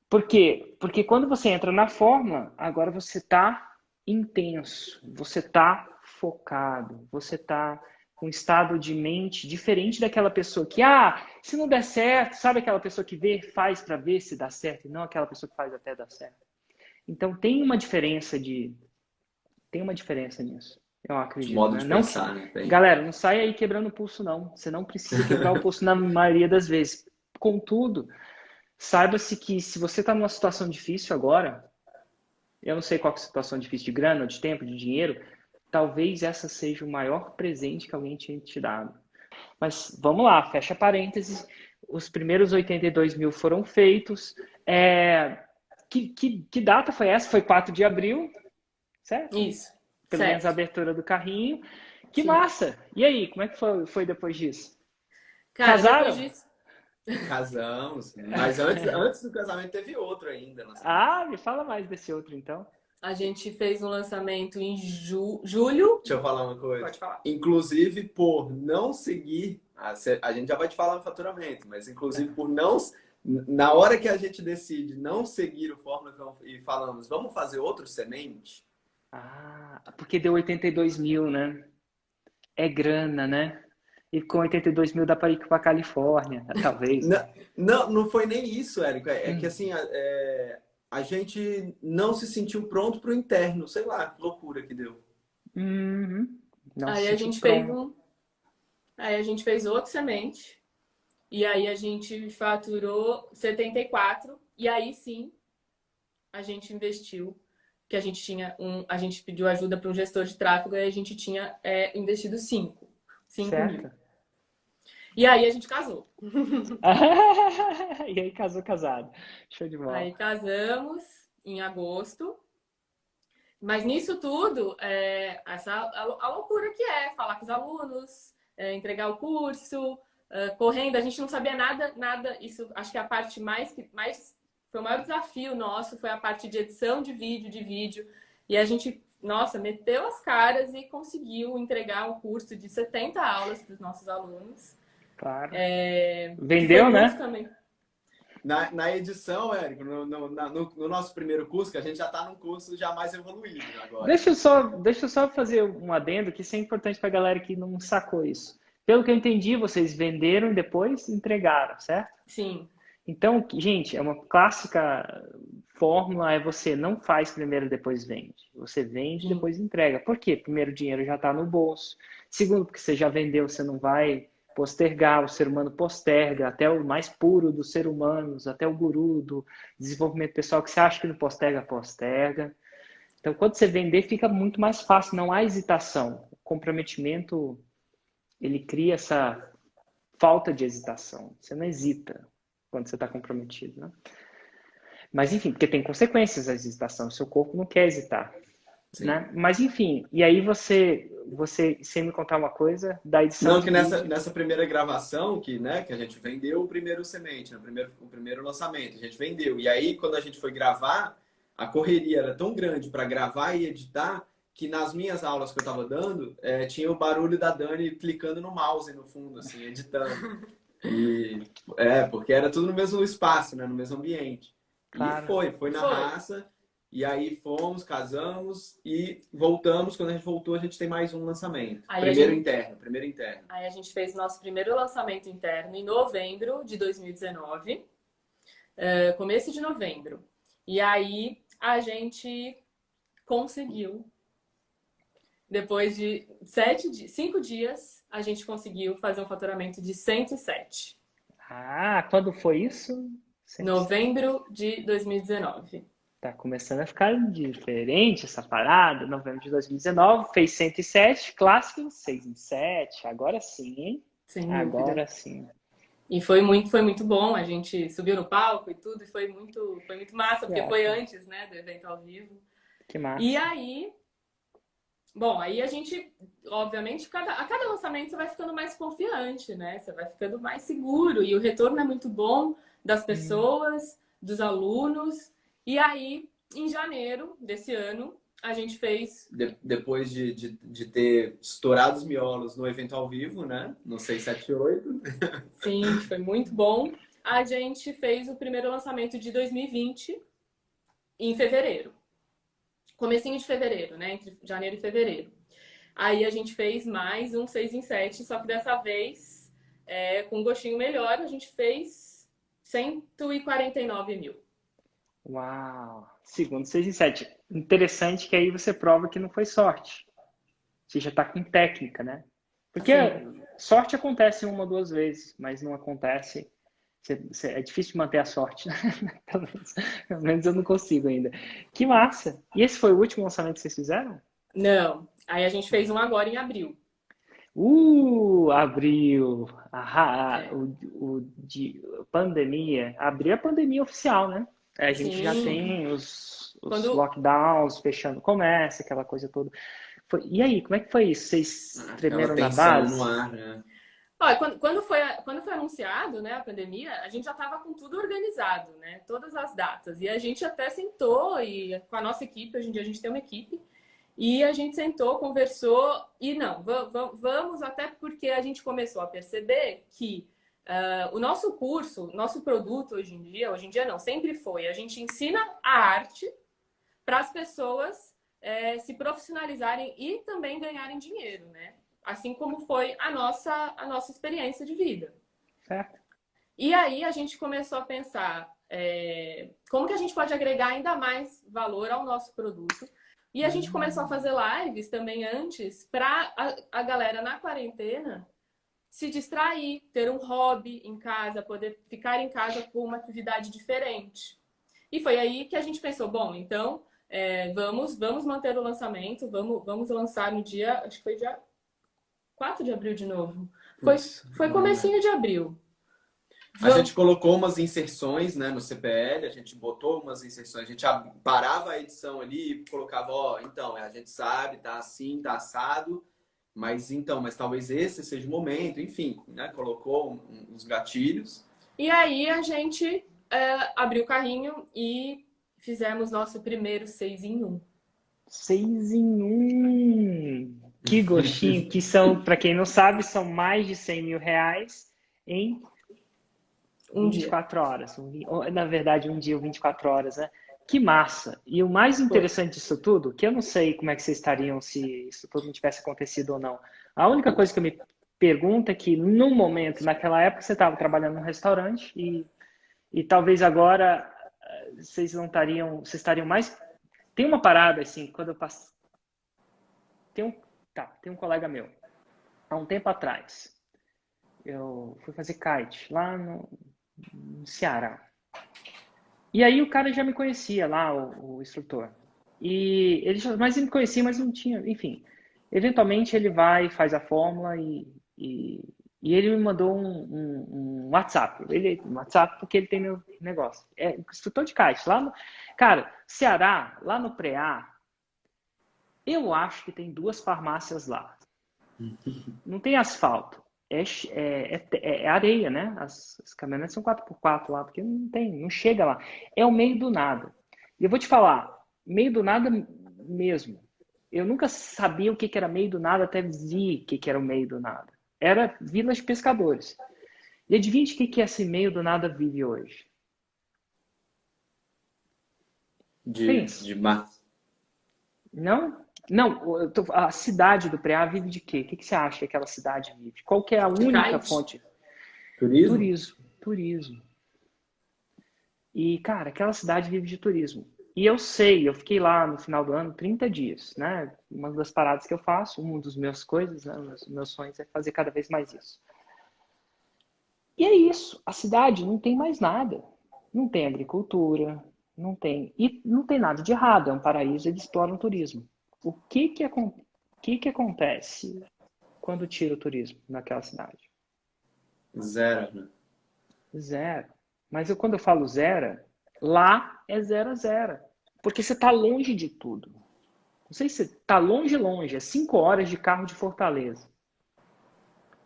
Por quê? Porque quando você entra na fórmula, agora você está intenso. Você está focado. Você está com um estado de mente diferente daquela pessoa que, se não der certo, sabe aquela pessoa que faz para ver se dá certo, e não aquela pessoa que faz até dar certo. Então tem uma diferença nisso, eu acredito. Modo de pensar, né? Galera, não sai aí quebrando o pulso, não. Você não precisa quebrar o pulso na maioria das vezes. Contudo, saiba-se que se você está numa situação difícil agora, eu não sei qual é a situação difícil de grana, ou de tempo, de dinheiro, talvez essa seja o maior presente que alguém tinha te dado. Mas vamos lá, fecha parênteses. Os primeiros 82 mil foram feitos. Que data foi essa? Foi 4 de abril, certo? Isso. Pelo menos a abertura do carrinho. Que Sim. Massa! E aí, como é que foi depois disso? Cara, casaram? Depois disso... Casamos. Mas antes do casamento teve outro ainda. Me fala mais desse outro, então. A gente fez um lançamento em julho. Deixa eu falar uma coisa. Pode falar. Inclusive, por não seguir... A gente já vai te falar no faturamento, mas inclusive por Na hora que a gente decide não seguir o Fórmula e falamos, vamos fazer outro semente? Ah, porque deu 82 mil, né? É grana, né? E com 82 mil dá para ir para Califórnia, talvez, né? Não foi nem isso, Érico. É que Hum. assim, a gente não se sentiu pronto para o interno. Sei lá, que loucura que deu. Uhum. Não se Aí a sentiu gente fez pronto. aí a gente fez outro semente. E aí a gente faturou 74. E aí sim, a gente investiu. Que a gente a gente pediu ajuda para um gestor de tráfego e a gente tinha investido 5 mil. Certo. E aí a gente casou. E aí casou casado. Show de bola. Aí casamos em agosto. Mas nisso tudo, a loucura que é falar com os alunos, entregar o curso, correndo, a gente não sabia nada. Isso acho que a parte mais foi o maior desafio nosso, foi a parte de edição de vídeo. E a gente, nossa, meteu as caras e conseguiu entregar um curso de 70 aulas para os nossos alunos. Claro. Que foi Vendeu, muito né? também. Na edição, Érico, no nosso primeiro curso, que a gente já está num curso já mais evoluído agora. Deixa eu só fazer um adendo, que isso é importante para a galera que não sacou isso. Pelo que eu entendi, vocês venderam e depois entregaram, certo? Sim. Então, gente, é uma clássica fórmula, é você não faz primeiro, depois vende. Você vende e Sim. depois entrega. Por quê? Primeiro, o dinheiro já está no bolso. Segundo, porque você já vendeu, você não vai postergar, o ser humano posterga, até o mais puro dos seres humanos, até o guru do desenvolvimento pessoal, que você acha que não posterga, posterga. Então, quando você vender, fica muito mais fácil, não há hesitação. O comprometimento, ele cria essa falta de hesitação. Você não hesita quando você está comprometido, né? Mas, enfim, porque tem consequências a hesitação. O seu corpo não quer hesitar, Sim. né? Mas, enfim, e aí você sem me contar uma coisa, da edição Não, de que vídeo. nessa primeira gravação, que a gente vendeu o primeiro semente, né, o primeiro lançamento, a gente vendeu. E aí, quando a gente foi gravar, a correria era tão grande para gravar e editar, que nas minhas aulas que eu estava dando, tinha o barulho da Dani clicando no mouse no fundo, assim, editando. E, porque era tudo no mesmo espaço, né, no mesmo ambiente. E Claro. foi na raça. E aí fomos, casamos e voltamos. Quando a gente voltou, a gente tem mais um lançamento. Primeiro interno. Aí a gente fez o nosso primeiro lançamento interno em novembro de 2019, começo de novembro. E aí a gente conseguiu, depois de 5 dias, a gente conseguiu fazer um faturamento de 107. Ah, quando foi isso? Novembro de 2019. Tá começando a ficar diferente essa parada. Novembro de 2019, fez 107, clássico, 6 em 7. Agora sim, hein? Sem dúvida. Agora sim. E foi muito bom. A gente subiu no palco e tudo, e foi muito massa, porque foi antes, né, do evento ao vivo. Que massa. E aí, bom, aí a gente, obviamente, a cada lançamento você vai ficando mais confiante, né? Você vai ficando mais seguro, e o retorno é muito bom das pessoas, dos alunos. E aí, em janeiro desse ano, a gente fez... Depois de ter estourado os miolos no evento ao vivo, né? No 678. Sim, foi muito bom. A gente fez o primeiro lançamento de 2020 em fevereiro. Comecinho de fevereiro, né? Entre janeiro e fevereiro. Aí a gente fez mais um 6 em 7, só que dessa vez, com um gostinho melhor, a gente fez 149 mil. Uau! Segundo 6 em 7. Interessante que aí você prova que não foi sorte. Você já está com técnica, né? Porque sorte acontece uma ou duas vezes, mas não acontece. É difícil de manter a sorte. Pelo menos eu não consigo ainda. Que massa! E esse foi o último lançamento que vocês fizeram? Não. Aí a gente fez um agora em abril. Abril. De pandemia. Abril é a pandemia oficial, né? A gente já tem os lockdowns fechando o comércio, aquela coisa toda. E aí, como é que foi isso? Vocês tremeram na base? No ar, né? Olha, quando foi anunciado, né, a pandemia, a gente já estava com tudo organizado, né? Todas as datas. E a gente até sentou e com a nossa equipe, hoje em dia a gente tem uma equipe, e a gente sentou, conversou e não, vamos até porque a gente começou a perceber que O nosso curso, nosso produto hoje em dia não, sempre foi, a gente ensina a arte para as pessoas se profissionalizarem e também ganharem dinheiro, né? Assim como foi a nossa experiência de vida. Certo. E aí a gente começou a pensar como que a gente pode agregar ainda mais valor ao nosso produto. E a gente começou a fazer lives também antes para a galera na quarentena se distrair, ter um hobby em casa, poder ficar em casa com uma atividade diferente. E foi aí que a gente pensou, bom, então vamos manter o lançamento, vamos lançar no dia, acho que foi dia 4 de abril de novo. Foi comecinho de abril. A gente colocou umas inserções, né, no CPL, a gente botou umas inserções, a gente parava a edição ali e colocava, ó, então, a gente sabe, tá assim, tá assado, mas talvez esse seja o momento, enfim, né, colocou uns gatilhos. E aí a gente abriu o carrinho e fizemos nosso primeiro 6 em 1. 6 em 1! Que gostinho! Que são, para quem não sabe, são mais de 100 mil reais em 24 horas. Na verdade, um dia ou 24 horas, né? Que massa! E o mais interessante disso tudo, que eu não sei como é que vocês estariam se isso tudo não tivesse acontecido ou não. A única coisa que eu me pergunto é que, no momento, naquela época, você estava trabalhando num restaurante e talvez agora vocês não estariam... Vocês estariam mais... Tem uma parada, assim, quando eu passo... Tem um colega meu. Há um tempo atrás, eu fui fazer kite lá no Ceará. E aí o cara já me conhecia lá, o instrutor. Mas ele me conhecia, mas não tinha, enfim. Eventualmente ele vai, faz a fórmula e ele me mandou um WhatsApp. Um WhatsApp porque ele tem meu negócio. É instrutor de kite. Cara, Ceará, lá no Preá, eu acho que tem 2 farmácias lá. Não tem asfalto. É areia, né? As caminhonetes são 4x4 lá, porque não chega lá. É o meio do nada. E eu vou te falar, meio do nada mesmo. Eu nunca sabia o que era meio do nada, até vi o que era o meio do nada. Era Vila de Pescadores. E adivinha de que esse meio do nada vive hoje? De mar. Não? Não, a cidade do Preá vive de quê? O que você acha que aquela cidade vive? Qual que é a única fonte? Turismo? Turismo. E, cara, aquela cidade vive de turismo. E eu fiquei lá no final do ano 30 dias, né? Uma das paradas que eu faço, uma das minhas coisas, né? Meus sonhos é fazer cada vez mais isso. E é isso, a cidade não tem mais nada. Não tem agricultura, não tem nada de errado, é um paraíso, eles exploram turismo. O que acontece quando tira o turismo naquela cidade? Zero, né? Zero. Mas quando eu falo zero, lá é 0 a 0. Porque você está longe de tudo. Não sei se você está longe, é 5 horas de carro de Fortaleza.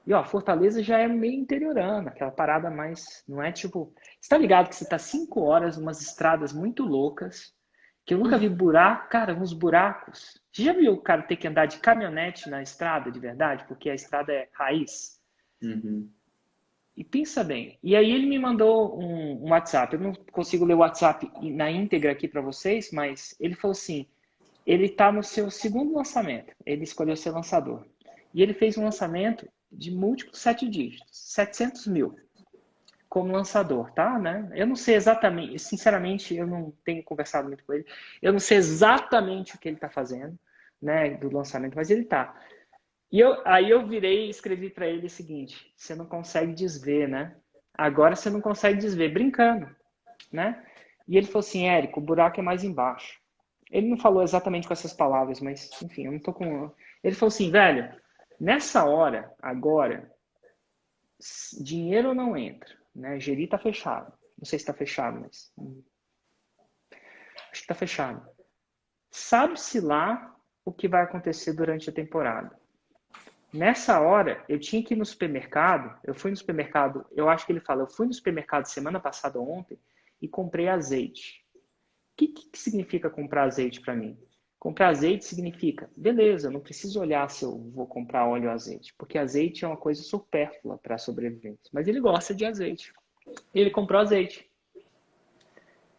E ó, Fortaleza já é meio interiorana, aquela parada mais... Não é tipo... Você tá ligado que você tá 5 horas umas estradas muito loucas, que eu nunca vi buraco, cara, uns buracos. Você já viu o cara ter que andar de caminhonete na estrada de verdade? Porque a estrada é raiz. Uhum. E pensa bem. E aí ele me mandou um WhatsApp. Eu não consigo ler o WhatsApp na íntegra aqui para vocês, mas ele falou assim, ele tá no seu segundo lançamento. Ele escolheu ser lançador. E ele fez um lançamento de múltiplos 7 dígitos, 700 mil. Como lançador, tá? Né? Eu não sei exatamente, sinceramente, eu não tenho conversado muito com ele. Eu não sei exatamente o que ele está fazendo, né, do lançamento, mas ele tá. Aí eu virei e escrevi para ele o seguinte: você não consegue desver, né? Agora você não consegue desver, brincando, né? E ele falou assim: Érico, o buraco é mais embaixo. Ele não falou exatamente com essas palavras, mas enfim, eu não tô com. Ele falou assim, velho, nessa hora, agora, dinheiro não entra. Né? Geri está fechado. Não sei se está fechado, mas acho que está fechado. Sabe-se lá o que vai acontecer durante a temporada. Nessa hora, eu tinha que ir no supermercado. Eu fui no supermercado, eu acho que ele fala, eu fui no supermercado semana passada, ontem, e comprei azeite. O que significa comprar azeite para mim? Comprar azeite significa, beleza, eu não preciso olhar se eu vou comprar óleo ou azeite, porque azeite é uma coisa supérflua para sobrevivência. Mas ele gosta de azeite. Ele comprou azeite.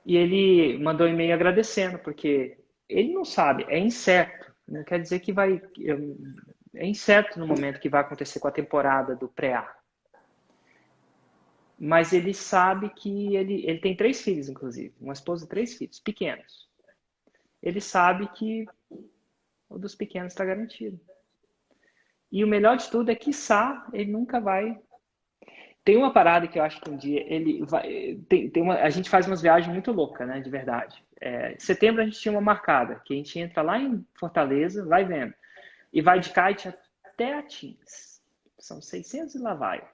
E ele mandou um e-mail agradecendo, porque ele não sabe, é incerto. Não quer dizer que vai... É incerto no momento que vai acontecer com a temporada do pré-A. Mas ele sabe que ele tem 3 filhos, inclusive. Uma esposa e 3 filhos, pequenos. Ele sabe que o dos pequenos está garantido. E o melhor de tudo é que, quiçá, ele nunca vai... Tem uma parada que eu acho que um dia ele vai... A gente faz umas viagens muito loucas, né? De verdade. Em setembro a gente tinha uma marcada, que a gente entra lá em Fortaleza, vai vendo, e vai de kite até Atins. São 600 e lá vai.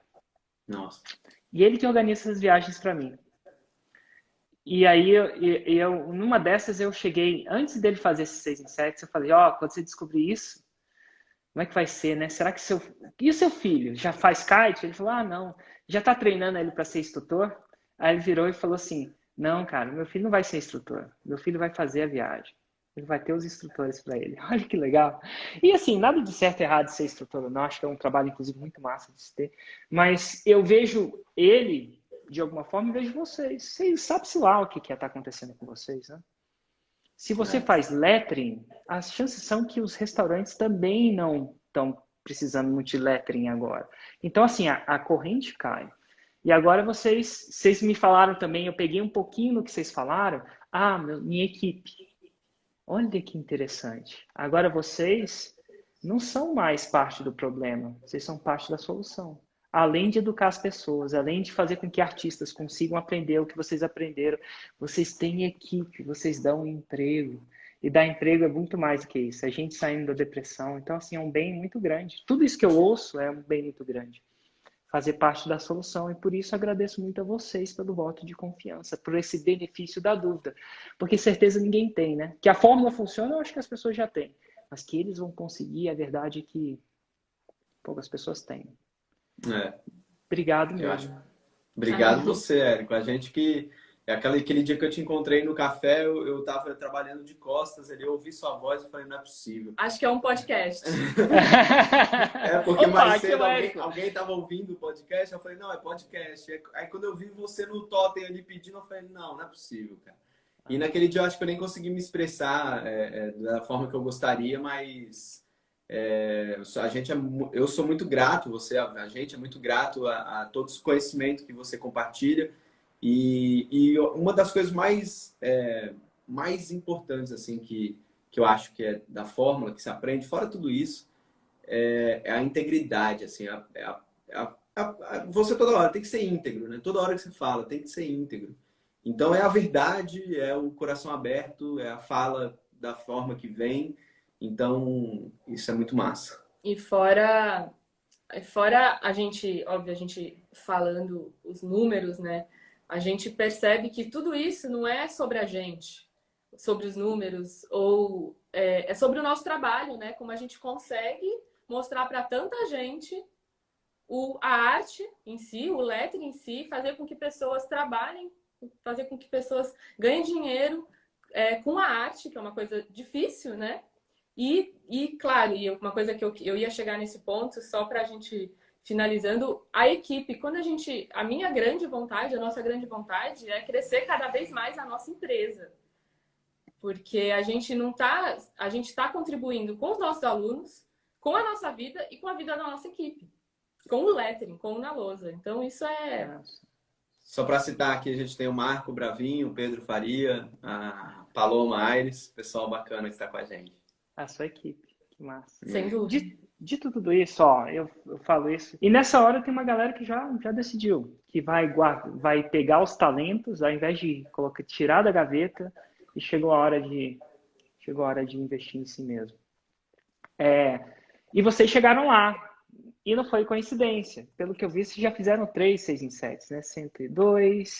Nossa. E ele que organiza essas viagens para mim. E aí, numa dessas, eu cheguei, antes dele fazer esses 6 em 7, eu falei, quando você descobrir isso, como é que vai ser, né? Será que E o seu filho? Já faz kite? Ele falou, não. Já tá treinando ele para ser instrutor? Aí ele virou e falou assim, não, cara, meu filho não vai ser instrutor. Meu filho vai fazer a viagem. Ele vai ter os instrutores para ele. Olha que legal. E assim, nada de certo e errado de ser instrutor ou não. Acho que é um trabalho, inclusive, muito massa de se ter. Mas eu vejo ele, de alguma forma, e vejo vocês. Vocês sabem-se lá o que está acontecendo com vocês, né? Se você faz lettering, as chances são que os restaurantes também não estão precisando muito de lettering agora. Então, assim, a corrente cai. E agora vocês me falaram também, eu peguei um pouquinho no que vocês falaram. Minha equipe. Olha que interessante. Agora vocês não são mais parte do problema, vocês são parte da solução. Além de educar as pessoas, além de fazer com que artistas consigam aprender o que vocês aprenderam, vocês têm equipe, vocês dão emprego. E dar emprego é muito mais do que isso. A gente saindo da depressão. Então, assim, é um bem muito grande. Tudo isso que eu ouço é um bem muito grande. Fazer parte da solução. E por isso agradeço muito a vocês pelo voto de confiança, por esse benefício da dúvida. Porque certeza ninguém tem, né? Que a fórmula funciona, eu acho que as pessoas já têm. Mas que eles vão conseguir, a verdade é que poucas pessoas têm. Obrigado mesmo. Obrigado você, Érico. A gente que... Aquele dia que eu te encontrei no café, eu tava trabalhando de costas ali, eu ouvi sua voz e falei, não é possível. Acho que é um podcast. Porque Opa, mais cedo Érico. alguém tava ouvindo o podcast, eu falei, não, é podcast. Aí quando eu vi você no totem ali pedindo, eu falei, não é possível, cara. E naquele dia eu acho que eu nem consegui me expressar da forma que eu gostaria, mas eu sou muito grato, a gente é muito grato a todo esse conhecimento que você compartilha. E uma das coisas mais importantes assim que eu acho que é da fórmula que se aprende, fora tudo isso, é a integridade. Assim, você toda hora tem que ser íntegro, né? Toda hora que você fala tem que ser íntegro. Então é a verdade, é o coração aberto, é a fala da forma que vem. Então isso é muito massa. E fora a gente, óbvio, a gente falando os números, né? A gente percebe que tudo isso não é sobre a gente, sobre os números, ou é sobre o nosso trabalho, né? Como a gente consegue mostrar para tanta gente a arte em si, o lettering em si, fazer com que pessoas trabalhem, fazer com que pessoas ganhem dinheiro com a arte, que é uma coisa difícil, né? E claro, uma coisa que eu ia chegar nesse ponto, só para a gente... Finalizando, a equipe, a minha grande vontade, a nossa grande vontade é crescer cada vez mais a nossa empresa. Porque a gente está contribuindo com os nossos alunos, com a nossa vida e com a vida da nossa equipe. Com o lettering, com o Na Lousa. Então isso é... Só para citar aqui, a gente tem o Marco Bravinho, o Pedro Faria, a Paloma Aires, pessoal bacana que está com a gente. A sua equipe, que massa. Sem dúvida. Dito tudo isso, eu falo isso. E nessa hora tem uma galera que já decidiu que vai pegar os talentos, ao invés de tirar da gaveta, e chegou a hora de investir em si mesmo. E vocês chegaram lá. E não foi coincidência. Pelo que eu vi, vocês já fizeram 3 6 em 7, né? 102,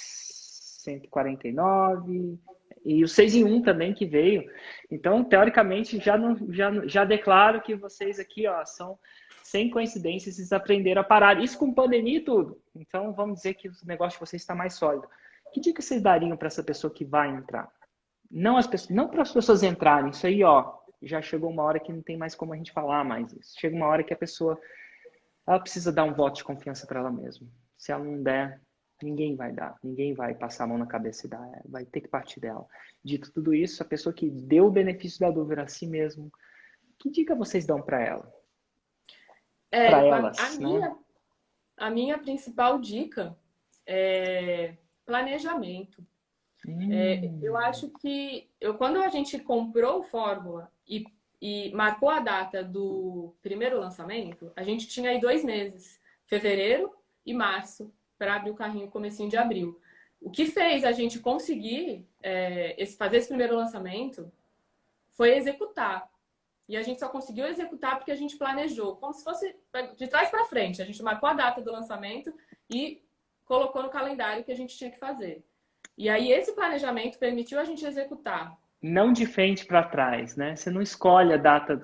149... E o 6 em 1 também que veio. Então, teoricamente, já declaro que vocês aqui, são sem coincidências, vocês aprenderam a parar. Isso com pandemia e tudo. Então, vamos dizer que o negócio de vocês está mais sólido. Que dica vocês dariam para essa pessoa que vai entrar? Não para as pessoas entrarem. Isso aí, já chegou uma hora que não tem mais como a gente falar mais isso. Chega uma hora que a pessoa, ela precisa dar um voto de confiança para ela mesma. Se ela não der, ninguém vai dar, ninguém vai passar a mão na cabeça e dar, vai ter que partir dela. Dito tudo isso, a pessoa que deu o benefício da dúvida a si mesmo, que dica vocês dão para ela? Para elas, né? A minha principal dica é planejamento. Eu acho que quando a gente comprou o Fórmula e marcou a data do primeiro lançamento, a gente tinha aí 2 meses, fevereiro e março, para abrir o carrinho comecinho de abril. O que fez a gente conseguir fazer esse primeiro lançamento foi executar. E a gente só conseguiu executar porque a gente planejou, como se fosse de trás para frente. A gente marcou a data do lançamento e colocou no calendário o que a gente tinha que fazer. E aí esse planejamento permitiu a gente executar. Não de frente para trás, né? Você não escolhe a data,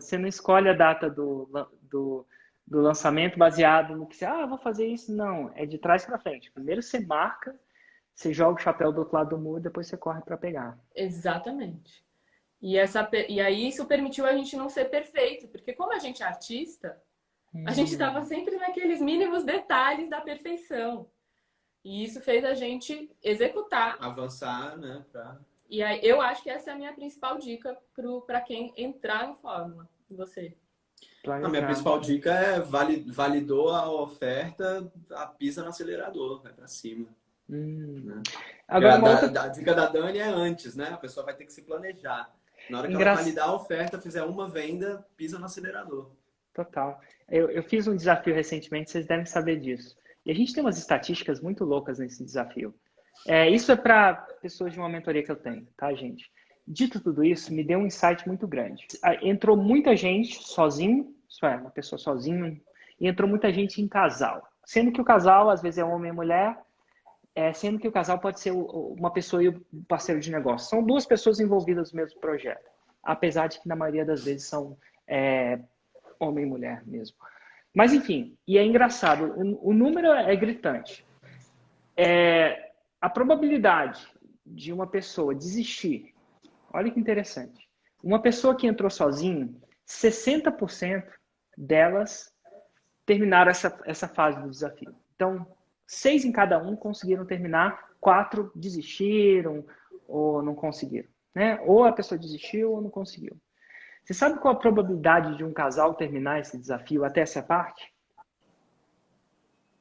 do lançamento baseado no que você, vou fazer isso. Não, é de trás para frente. Primeiro você marca, você joga o chapéu do outro lado do muro, depois você corre para pegar. Exatamente. E aí isso permitiu a gente não ser perfeito, porque como a gente é artista, a gente estava sempre naqueles mínimos detalhes da perfeição. E isso fez a gente executar. Avançar, né? E aí, eu acho que essa é a minha principal dica para quem entrar no Fórmula. E você? A minha principal dica é validou a oferta, pisa no acelerador, vai para cima. Né? Agora, a dica da Dani é antes, né? A pessoa vai ter que se planejar. Na hora que ela validar a oferta, fizer uma venda, pisa no acelerador. Total. Eu fiz um desafio recentemente, vocês devem saber disso. E a gente tem umas estatísticas muito loucas nesse desafio. Isso é para pessoas de uma mentoria que eu tenho, tá, gente? Dito tudo isso, me deu um insight muito grande. Entrou muita gente sozinho, isso é, uma pessoa sozinha, e entrou muita gente em casal. Sendo que o casal, às vezes, é homem e mulher, sendo que o casal pode ser uma pessoa e o parceiro de negócio. São 2 pessoas envolvidas no mesmo projeto, apesar de que, na maioria das vezes, são homem e mulher mesmo. Mas, enfim, e é engraçado, o número é gritante. A probabilidade de uma pessoa desistir, olha que interessante. Uma pessoa que entrou sozinha, 60% delas terminaram essa fase do desafio. Então, 6 em cada um conseguiram terminar, 4 desistiram ou não conseguiram. Né? Ou a pessoa desistiu ou não conseguiu. Você sabe qual a probabilidade de um casal terminar esse desafio até essa parte?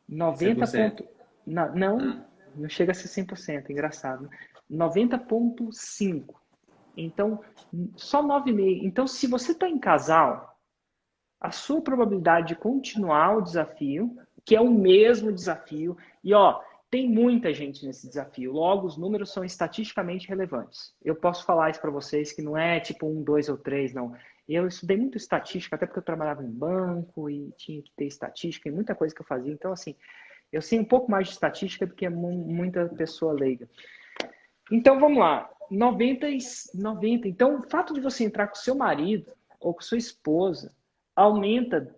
90%. Não chega a ser 100%, engraçado. 90,5%. Então, só 9,5%. Então, se você está em casal, a sua probabilidade de continuar o desafio, que é o mesmo desafio, e tem muita gente nesse desafio, logo os números são estatisticamente relevantes. Eu posso falar isso para vocês, que não é tipo 1, 2 ou 3, não. Eu estudei muito estatística, até porque eu trabalhava em banco e tinha que ter estatística e muita coisa que eu fazia. Então, assim, eu sei um pouco mais de estatística do que muita pessoa leiga. Então, vamos lá. 90. Então, o fato de você entrar com seu marido ou com sua esposa aumenta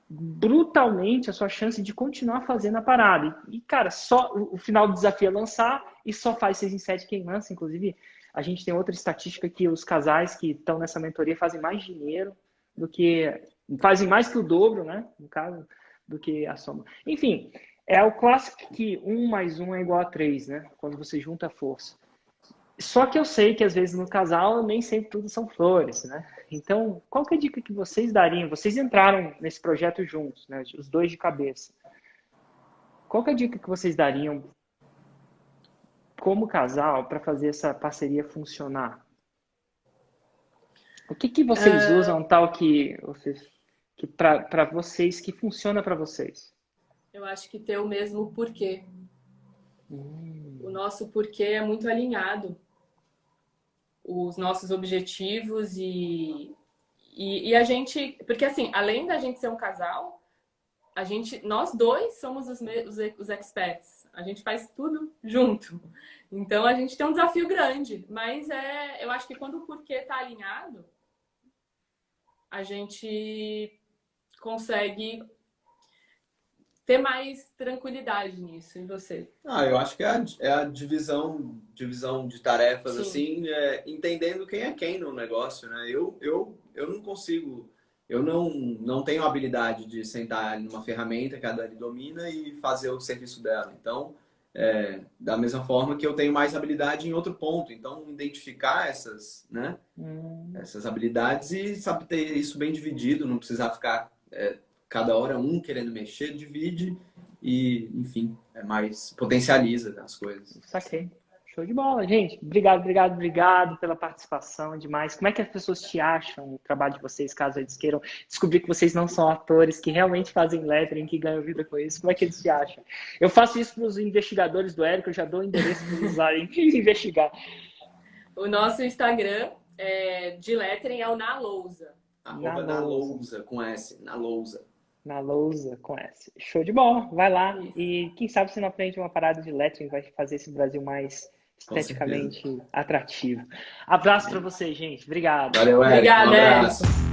brutalmente a sua chance de continuar fazendo a parada. E, cara, só o final do desafio é lançar e só faz 6 em 7 quem lança. Inclusive, a gente tem outra estatística que os casais que estão nessa mentoria fazem mais dinheiro fazem mais que o dobro, né? No caso, do que a soma. Enfim, é o clássico que 1 mais 1 é igual a 3, né? Quando você junta a força. Só que eu sei que às vezes no casal nem sempre tudo são flores, né? Então, qual que é a dica que vocês dariam? Vocês entraram nesse projeto juntos, né? Os 2 de cabeça. Qual que é a dica que vocês dariam como casal para fazer essa parceria funcionar? O que vocês usam tal que para vocês, que funciona para vocês? Eu acho que ter o mesmo porquê. O nosso porquê é muito alinhado. Os nossos objetivos e a gente... Porque, assim, além da gente ser um casal, nós 2 somos os experts. A gente faz tudo junto. Então, a gente tem um desafio grande. Mas eu acho que quando o porquê está alinhado, a gente consegue ter mais tranquilidade nisso. E você? Eu acho que é a divisão de tarefas, Sim. assim, entendendo quem é quem no negócio, né? Eu eu não consigo, eu não tenho a habilidade de sentar numa ferramenta que a Dani domina e fazer o serviço dela. Então, da mesma forma que eu tenho mais habilidade em outro ponto. Então, identificar essas, né, essas habilidades e saber ter isso bem dividido, não precisar ficar cada hora um querendo mexer, divide e, enfim, mais potencializa as coisas. Saquei. Show de bola, gente. Obrigado pela participação demais. Como é que as pessoas te acham, o trabalho de vocês, caso eles queiram descobrir que vocês não são atores, que realmente fazem lettering, que ganham vida com isso? Como é que eles te acham? Eu faço isso para os investigadores do Érico, eu já dou o endereço para eles usarem e investigar. O nosso Instagram de lettering é o Na Lousa. @nalousa, com S, na lousa. Na lousa com S. Show de bola, vai lá. E quem sabe você não aprende uma parada de lettering, vai fazer esse Brasil mais esteticamente atrativo. Abraço para você, gente. Obrigado. Valeu, Érico. Obrigada, Um abraço. Érico.